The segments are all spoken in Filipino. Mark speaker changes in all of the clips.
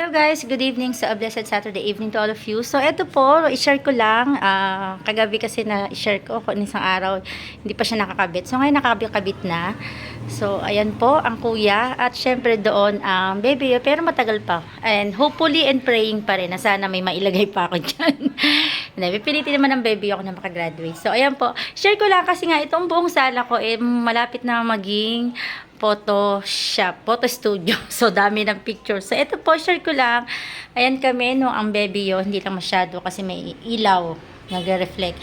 Speaker 1: Hello guys, good evening sa blessed Saturday evening to all of you. So eto po, i-share ko lang, kagabi kasi na i-share ko kung isang araw, hindi pa siya nakakabit. So ngayon nakakabit na. So ayan po ang kuya at syempre doon ang baby, pero matagal pa. And hopefully and praying pa rin na sana may mailagay pa ako dyan. Pipilitin naman ng baby ako na makagraduate. So ayan po, share ko lang kasi nga itong buong sala ko malapit na maging photo studio. So, dami ng pictures. So, ito po, share ko lang. Ayan kami, nung ang baby yun, hindi lang masyado kasi may ilaw, nagre-reflect.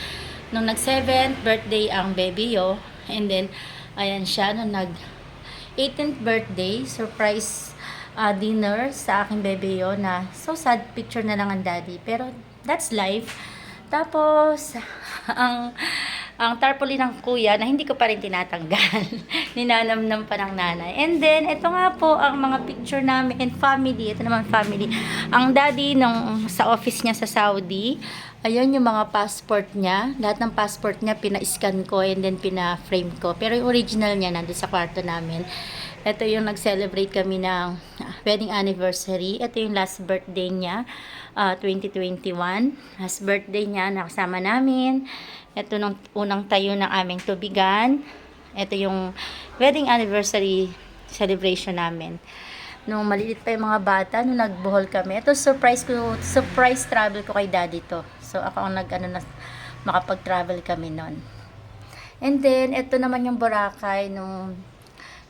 Speaker 1: Nung nag-7th birthday ang baby yo, and then, ayan siya, nung nag-18th birthday, surprise dinner sa aking baby yo na so sad, picture na lang ang daddy. Pero, that's life. Tapos, ang tarpaulin ng kuya na hindi ko pa rin tinatanggal. Ninanamnam pa ng nanay. And then, ito nga po ang mga picture namin and family. Ito naman family. Ang daddy nung sa office niya sa Saudi, ayun yung mga passport niya. Lahat ng passport niya, pina-scan ko and then pina-frame ko. Pero yung original niya nandun sa kwarto namin. Ito yung nag-celebrate kami ng wedding anniversary. Ito yung last birthday niya, 2021. Last birthday niya, nakasama namin. Ito nung unang tayo ng aming tubigan. Ito yung wedding anniversary celebration namin. Nung maliit pa yung mga bata, nung nagbuhol kami. Ito surprise travel ko kay daddy to. So ako ang makapag-travel kami nun. And then, ito naman yung Boracay nung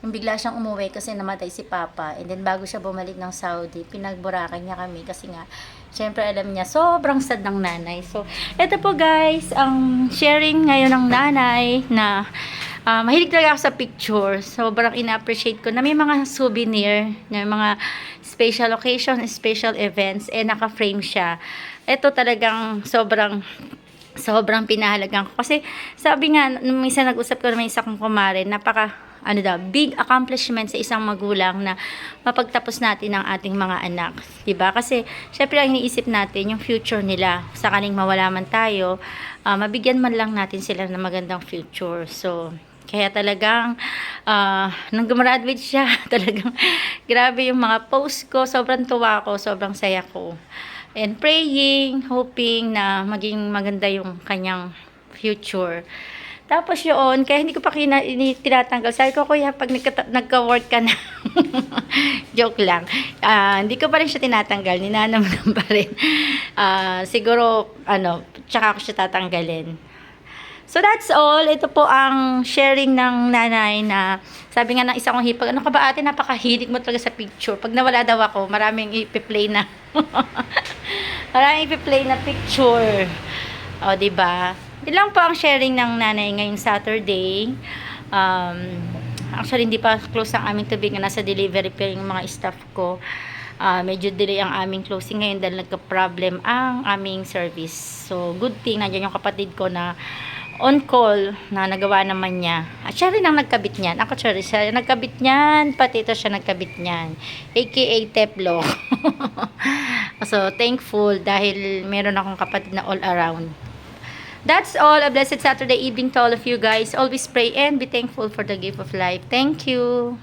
Speaker 1: bigla siyang umuwi kasi namatay si Papa. And then, bago siya bumalik ng Saudi, pinag-Boracay niya kami kasi nga, syempre alam niya, sobrang sad ng nanay. So, eto po guys, ang sharing ngayon ng nanay na mahilig talaga ako sa picture. Sobrang ina-appreciate ko na may mga souvenir, na mga special occasion, special events, naka-frame siya. Ito talagang sobrang pinahalagan ko. Kasi sabi nga, nung minsan nag-usap ko naman isa kong kumare, big accomplishment sa isang magulang na mapagtapos natin ang ating mga anak. Diba? Kasi, syempre ang iniisip natin, yung future nila, sakaling mawala man tayo, mabigyan man lang natin sila ng magandang future. So, kaya talagang, nung gumraduate siya, talagang, grabe yung mga post ko, sobrang tuwa ko, sobrang saya ko. And praying, hoping na maging maganda yung kanyang future. Tapos yun, kaya hindi ko pa tinatanggal. Sabi ko, kuya, pag nagka-work ka na, joke lang, hindi ko pa rin siya tinatanggal, ninanamnam pa rin. Siguro, tsaka ako siya tatanggalin. So that's all. Ito po ang sharing ng nanay na sabi nga ng isa kong hipag, ano ka ba ate, napakahilig mo talaga sa picture. Pag nawala daw ako, maraming ipi-play na. Maraming ipi-play na picture. O, diba? Yun lang po ang sharing ng nanay ngayong Saturday. Actually, hindi pa close ang aming tubig na nasa delivery pa yung mga staff ko. Medyo delay ang aming closing ngayon dahil nagka-problem ang aming service. So, good thing, nandiyan yung kapatid ko na on call na nagawa naman niya. At siya rin ang nagkabit niyan. Ako, siya nagkabit niyan. Pati ito siya nagkabit niyan. AKA Teplo. So, thankful dahil meron akong kapatid na all around. That's all. A blessed Saturday evening to all of you guys. Always pray and be thankful for the gift of life. Thank you.